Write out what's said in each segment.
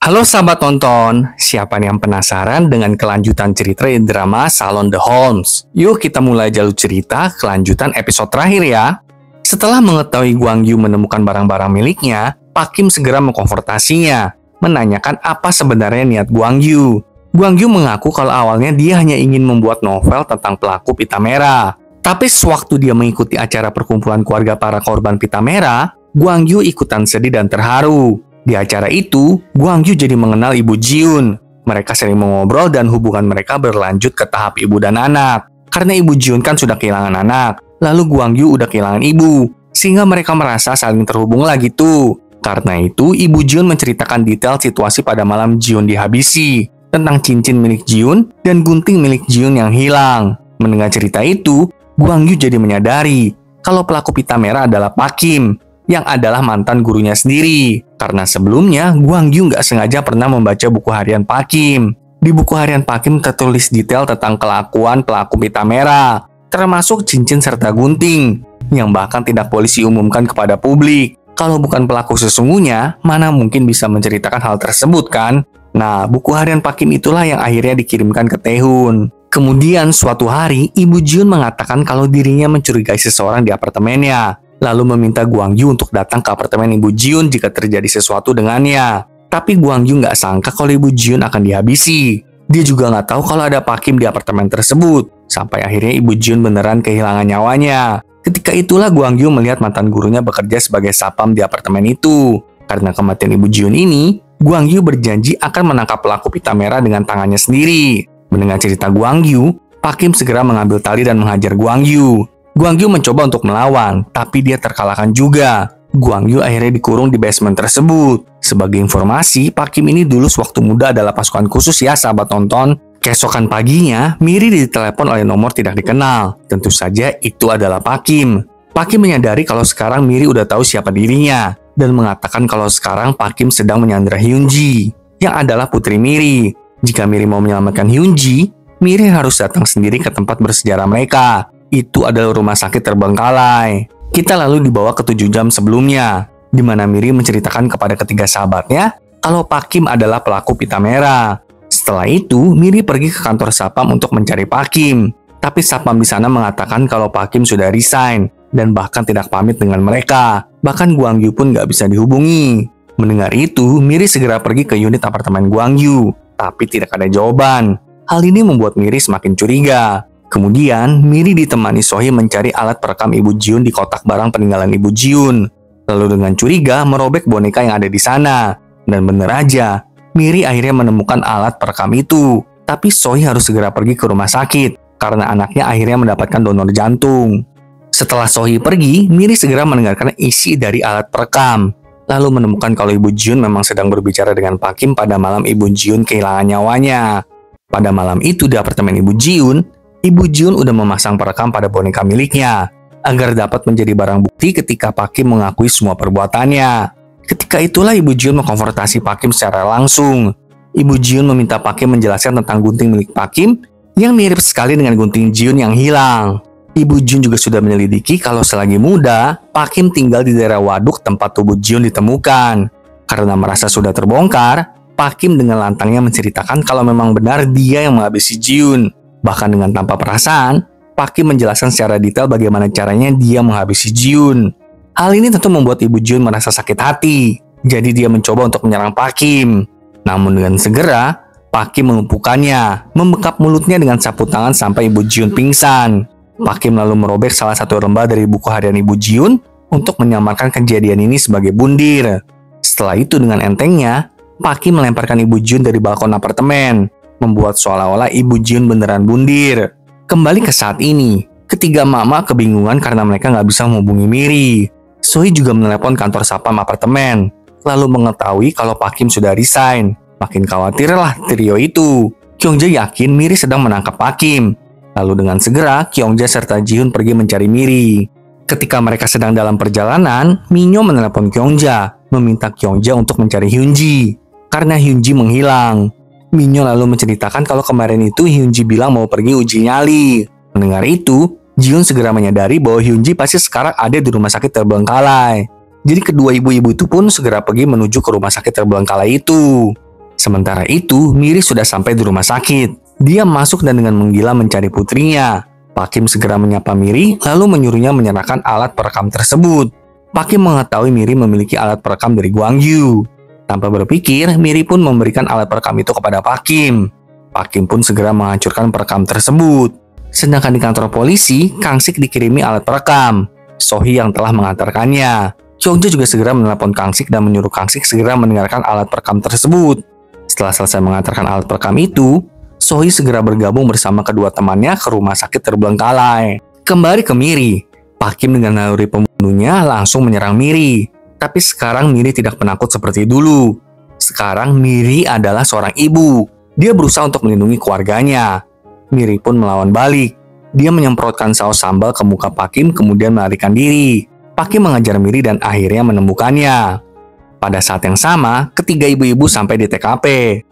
Halo sahabat tonton, siapa nih yang penasaran dengan kelanjutan cerita di drama Salon The Holmes? Yuk kita mulai jalur cerita kelanjutan episode terakhir ya. Setelah mengetahui Guang Yu menemukan barang-barang miliknya, Pak Kim segera mengkonfrontasinya, menanyakan apa sebenarnya niat Guang Yu. Guang Yu mengaku kalau awalnya dia hanya ingin membuat novel tentang pelaku pita merah. Tapi sewaktu dia mengikuti acara perkumpulan keluarga para korban pita merah, Guang Yu ikutan sedih dan terharu. Di acara itu, Guang Yu jadi mengenal Ibu Jiun. Mereka sering mengobrol dan hubungan mereka berlanjut ke tahap ibu dan anak. Karena Ibu Jiun kan sudah kehilangan anak, lalu Guang Yu udah kehilangan ibu, sehingga mereka merasa saling terhubung lagi tuh. Karena itu, Ibu Jiun menceritakan detail situasi pada malam Jiun dihabisi, tentang cincin milik Jiun dan gunting milik Jiun yang hilang. Mendengar cerita itu, Guang Yu jadi menyadari kalau pelaku pita merah adalah Pak Kim, yang adalah mantan gurunya sendiri. Karena sebelumnya, Guang Yu nggak sengaja pernah membaca buku harian Pak Kim. Di buku harian Pak Kim tertulis detail tentang kelakuan pelaku pita merah, termasuk cincin serta gunting, yang bahkan tidak polisi umumkan kepada publik. Kalau bukan pelaku sesungguhnya, mana mungkin bisa menceritakan hal tersebut kan? Nah, buku harian Pak Kim itulah yang akhirnya dikirimkan ke Taehoon. Kemudian suatu hari, Ibu Jiun mengatakan kalau dirinya mencurigai seseorang di apartemennya, lalu meminta Guang Yu untuk datang ke apartemen Ibu Jiun jika terjadi sesuatu dengannya. Tapi Guang Yu nggak sangka kalau Ibu Jiun akan dihabisi. Dia juga nggak tahu kalau ada Pak Kim di apartemen tersebut. Sampai akhirnya Ibu Jiun beneran kehilangan nyawanya. Ketika itulah Guang Yu melihat mantan gurunya bekerja sebagai sapam di apartemen itu. Karena kematian Ibu Jiun ini, Guang Yu berjanji akan menangkap pelaku pita merah dengan tangannya sendiri. Mendengar cerita Guang Yu, Pak Kim segera mengambil tali dan menghajar Guang Yu. Guang Yu mencoba untuk melawan, tapi dia terkalahkan juga. Guang Yu akhirnya dikurung di basement tersebut. Sebagai informasi, Pak Kim ini dulu sewaktu muda adalah pasukan khusus ya sahabat tonton. Keesokan paginya, Miri ditelepon oleh nomor tidak dikenal. Tentu saja itu adalah Pak Kim. Pak Kim menyadari kalau sekarang Miri udah tahu siapa dirinya, dan mengatakan kalau sekarang Pak Kim sedang menyandra Hyunji, yang adalah putri Miri. Jika Miri mau menyelamatkan Hyunji, Miri harus datang sendiri ke tempat bersejarah mereka. Itu adalah rumah sakit terbengkalai. Kita lalu dibawa ke 7 jam sebelumnya, di mana Miri menceritakan kepada ketiga sahabatnya kalau Pak Kim adalah pelaku pita merah. Setelah itu, Miri pergi ke kantor Sapam untuk mencari Pak Kim. Tapi Sapam di sana mengatakan kalau Pak Kim sudah resign dan bahkan tidak pamit dengan mereka. Bahkan Guang Yu pun nggak bisa dihubungi. Mendengar itu, Miri segera pergi ke unit apartemen Guang Yu, tapi tidak ada jawaban. Hal ini membuat Miri semakin curiga. Kemudian, Miri ditemani Sohee mencari alat perekam Ibu Jiun di kotak barang peninggalan Ibu Jiun. Lalu dengan curiga, merobek boneka yang ada di sana. Dan bener aja, Miri akhirnya menemukan alat perekam itu. Tapi Sohee harus segera pergi ke rumah sakit, karena anaknya akhirnya mendapatkan donor jantung. Setelah Sohee pergi, Miri segera mendengarkan isi dari alat perekam. Lalu menemukan kalau Ibu Jiun memang sedang berbicara dengan Pak Kim pada malam Ibu Jiun kehilangan nyawanya. Pada malam itu di apartemen Ibu Jiun, Ibu Jiun udah memasang perekam pada boneka miliknya, agar dapat menjadi barang bukti ketika Pak Kim mengakui semua perbuatannya. Ketika itulah Ibu Jiun mengkonfrontasi Pak Kim secara langsung. Ibu Jiun meminta Pak Kim menjelaskan tentang gunting milik Pak Kim, yang mirip sekali dengan gunting Jiun yang hilang. Ibu Jiun juga sudah menyelidiki kalau selagi muda, Pak Kim tinggal di daerah waduk tempat tubuh Jiun ditemukan. Karena merasa sudah terbongkar, Pak Kim dengan lantangnya menceritakan kalau memang benar dia yang menghabisi Jiun. Bahkan dengan tanpa perasaan, Pak Kim menjelaskan secara detail bagaimana caranya dia menghabisi Jiun. Hal ini tentu membuat Ibu Jiun merasa sakit hati. Jadi dia mencoba untuk menyerang Pak Kim. Namun dengan segera, Pak Kim melumpuhkannya, membekap mulutnya dengan sapu tangan sampai Ibu Jiun pingsan. Pak Kim lalu merobek salah satu lembar dari buku harian Ibu Jiun untuk menyamarkan kejadian ini sebagai bundir. Setelah itu dengan entengnya, Pak Kim melemparkan Ibu Jiun dari balkon apartemen, membuat seolah-olah Ibu Jiun beneran bundir. Kembali ke saat ini, ketiga mama kebingungan karena mereka nggak bisa menghubungi Miri. Sohee juga menelepon kantor sapam apartemen, lalu mengetahui kalau Pak Kim sudah resign. Makin khawatirlah trio itu. Kyungja yakin Miri sedang menangkap Pak Kim. Lalu dengan segera, Kyungja serta Jihoon pergi mencari Miri. Ketika mereka sedang dalam perjalanan, Minyo menelepon Kyungja, meminta Kyungja untuk mencari Hyunji, karena Hyunji menghilang. Minyo lalu menceritakan kalau kemarin itu Hyunji bilang mau pergi uji nyali. Mendengar itu, Jihoon segera menyadari bahwa Hyunji pasti sekarang ada di rumah sakit terbengkalai. Jadi kedua ibu-ibu itu pun segera pergi menuju ke rumah sakit terbengkalai itu. Sementara itu, Miri sudah sampai di rumah sakit. Dia masuk dan dengan menggila mencari putrinya. Pak Kim segera menyapa Miri, lalu menyuruhnya menyerahkan alat perekam tersebut. Pak Kim mengetahui Miri memiliki alat perekam dari Gwang Yu. Tanpa berpikir, Miri pun memberikan alat perekam itu kepada Pak Kim. Pak Kim pun segera menghancurkan perekam tersebut. Sedangkan di kantor polisi, Kang Sik dikirimi alat perekam. Sohee yang telah mengantarkannya. Kyungja juga segera menelepon Kang Sik dan menyuruh Kang Sik segera mendengarkan alat perekam tersebut. Setelah selesai mengantarkan alat perekam itu, Sohee segera bergabung bersama kedua temannya ke rumah sakit terbengkalai. Kembali ke Miri, Pak Kim dengan naluri pembunuhnya langsung menyerang Miri. Tapi sekarang Miri tidak penakut seperti dulu. Sekarang Miri adalah seorang ibu. Dia berusaha untuk melindungi keluarganya. Miri pun melawan balik. Dia menyemprotkan saus sambal ke muka Pak Kim kemudian melarikan diri. Pak Kim mengejar Miri dan akhirnya menemukannya. Pada saat yang sama, ketiga ibu-ibu sampai di TKP.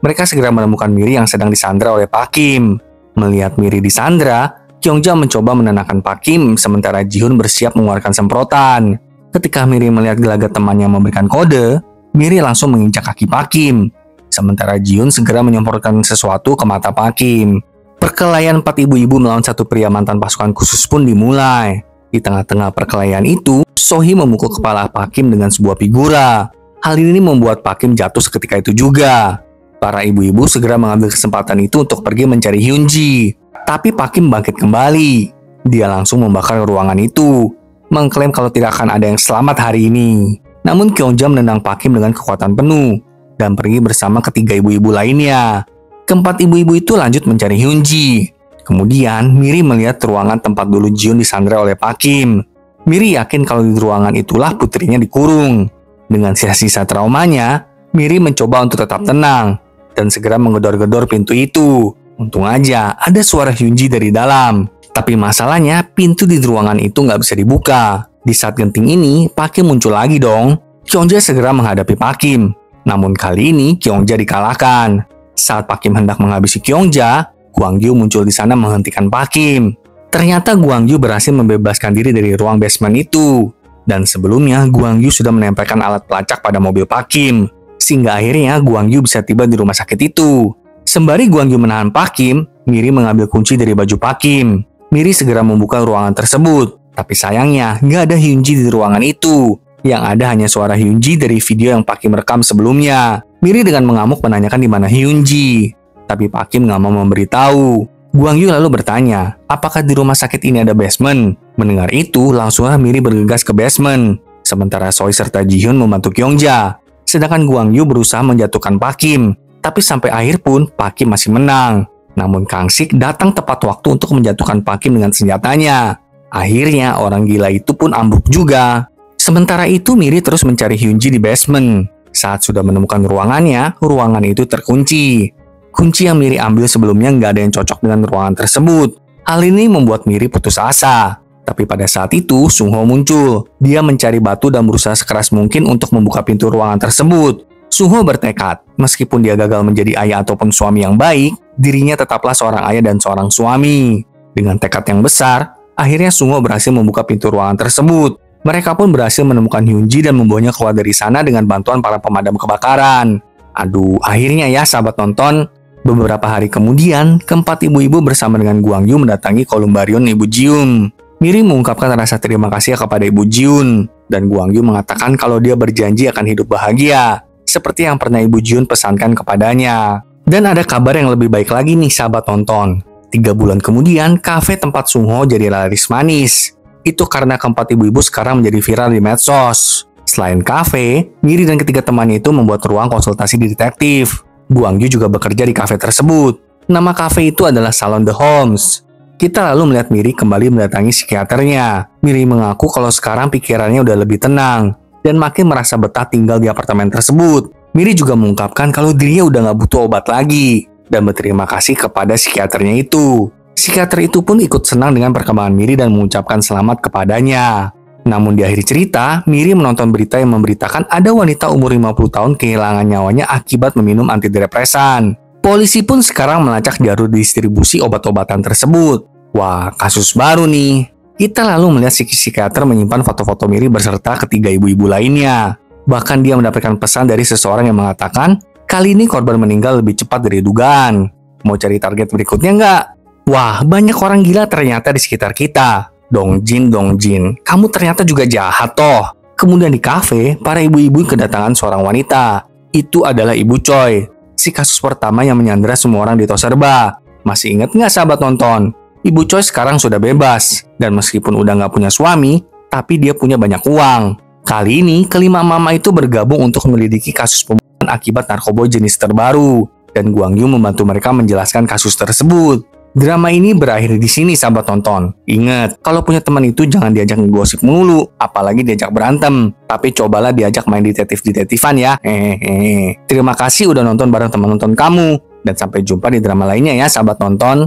Mereka segera menemukan Miri yang sedang disandra oleh Pak Kim. Melihat Miri disandra, Kyungja mencoba menenangkan Pak Kim sementara Ji-hoon bersiap mengeluarkan semprotan. Ketika Miri melihat gelagat temannya memberikan kode, Miri langsung menginjak kaki Pak Kim. Sementara Ji-hoon segera menyemprotkan sesuatu ke mata Pak Kim. Perkelahian 4 ibu-ibu melawan satu pria mantan pasukan khusus pun dimulai. Di tengah-tengah perkelahian itu, Sohee memukul kepala Pak Kim dengan sebuah figura. Hal ini membuat Pak Kim jatuh seketika itu juga. Para ibu-ibu segera mengambil kesempatan itu untuk pergi mencari Hyunji. Tapi Pak Kim bangkit kembali. Dia langsung membakar ruangan itu, mengklaim kalau tidak akan ada yang selamat hari ini. Namun Kyungja menendang Pak Kim dengan kekuatan penuh dan pergi bersama ketiga ibu-ibu lainnya. Keempat ibu-ibu itu lanjut mencari Hyunji. Kemudian Miri melihat ruangan tempat dulu Ji-hoon disandra oleh Pak Kim. Miri yakin kalau di ruangan itulah putrinya dikurung. Dengan sisa-sisa traumanya, Miri mencoba untuk tetap tenang dan segera menggedor-gedor pintu itu. Untung aja ada suara Hyunji dari dalam. Tapi masalahnya pintu di ruangan itu nggak bisa dibuka. Di saat genting ini, Pak Kim muncul lagi dong. Kyungja segera menghadapi Pak Kim. Namun kali ini Kyungja dikalahkan. Saat Pak Kim hendak menghabisi Kyungja, Gwang Yu muncul di sana menghentikan Pak Kim. Ternyata Gwang Yu berhasil membebaskan diri dari ruang basement itu. Dan sebelumnya Gwang Yu sudah menempelkan alat pelacak pada mobil Pak Kim. Sehingga akhirnya Gwang Yu bisa tiba di rumah sakit itu. Sembari Gwang Yu menahan Pak Kim, Miri mengambil kunci dari baju Pak Kim. Miri segera membuka ruangan tersebut. Tapi sayangnya, nggak ada Hyunji di ruangan itu. Yang ada hanya suara Hyunji dari video yang Pak Kim rekam sebelumnya. Miri dengan mengamuk menanyakan di mana Hyunji. Tapi Pak Kim nggak mau memberitahu. Gwang Yu lalu bertanya, apakah di rumah sakit ini ada basement? Mendengar itu, langsunglah Miri bergegas ke basement. Sementara Sohee serta Ji-hoon membantu Kyungja. Sedangkan Gwang Yu berusaha menjatuhkan Pak Kim. Tapi sampai akhir pun, Pak Kim masih menang. Namun Kang Sik datang tepat waktu untuk menjatuhkan Pak Kim dengan senjatanya. Akhirnya orang gila itu pun ambruk juga. Sementara itu Miri terus mencari Hyunji di basement. Saat sudah menemukan ruangannya, ruangan itu terkunci. Kunci yang Miri ambil sebelumnya nggak ada yang cocok dengan ruangan tersebut. Hal ini membuat Miri putus asa. Tapi pada saat itu Sung Ho muncul. Dia mencari batu dan berusaha sekeras mungkin untuk membuka pintu ruangan tersebut. Sung Ho bertekad, meskipun dia gagal menjadi ayah ataupun suami yang baik, dirinya tetaplah seorang ayah dan seorang suami. Dengan tekad yang besar, akhirnya Sung Ho berhasil membuka pintu ruangan tersebut. Mereka pun berhasil menemukan Hyunji dan membawanya keluar dari sana dengan bantuan para pemadam kebakaran. Aduh, akhirnya ya sahabat nonton. Beberapa hari kemudian, keempat ibu-ibu bersama dengan Gwang Yu mendatangi kolumbarium Ibu Ji-hoon. Miri mengungkapkan rasa terima kasih kepada Ibu Ji-hoon, dan Gwang Yu mengatakan kalau dia berjanji akan hidup bahagia, seperti yang pernah Ibu Ji-hoon pesankan kepadanya. Dan ada kabar yang lebih baik lagi nih sahabat nonton. 3 bulan kemudian, kafe tempat Sung Ho jadi laris manis. Itu karena keempat ibu-ibu sekarang menjadi viral di medsos. Selain kafe, Miri dan ketiga temannya itu membuat ruang konsultasi di detektif. Gwang Yu juga bekerja di kafe tersebut. Nama kafe itu adalah Salon The Holmes. Kita lalu melihat Miri kembali mendatangi psikiaternya. Miri mengaku kalau sekarang pikirannya udah lebih tenang dan makin merasa betah tinggal di apartemen tersebut. Miri juga mengungkapkan kalau dirinya udah nggak butuh obat lagi dan berterima kasih kepada psikiaternya itu. Psikiater itu pun ikut senang dengan perkembangan Miri dan mengucapkan selamat kepadanya. Namun di akhir cerita, Miri menonton berita yang memberitakan ada wanita umur 50 tahun kehilangan nyawanya akibat meminum antidepresan. Polisi pun sekarang melacak jalur distribusi obat-obatan tersebut. Wah, kasus baru nih. Kita lalu melihat psikiater menyimpan foto-foto Miri beserta ketiga ibu-ibu lainnya. Bahkan dia mendapatkan pesan dari seseorang yang mengatakan, Kali ini korban meninggal lebih cepat dari dugaan. Mau cari target berikutnya nggak? Wah, banyak orang gila ternyata di sekitar kita. Dongjin, kamu ternyata juga jahat toh. Kemudian di kafe, para ibu-ibu kedatangan seorang wanita. Itu adalah Ibu Choi, si kasus pertama yang menyandera semua orang di Toserba. Masih ingat nggak sahabat nonton? Ibu Choi sekarang sudah bebas, dan meskipun udah nggak punya suami, tapi dia punya banyak uang. Kali ini, kelima mama itu bergabung untuk menyelidiki kasus pembunuhan akibat narkoba jenis terbaru, dan Gwang Yu membantu mereka menjelaskan kasus tersebut. Drama ini berakhir di sini sahabat nonton. Ingat, kalau punya teman itu jangan diajak ngegosip mulu, apalagi diajak berantem. Tapi cobalah diajak main detektif-detektifan ya. Terima kasih udah nonton bareng teman nonton kamu. Dan sampai jumpa di drama lainnya ya sahabat nonton.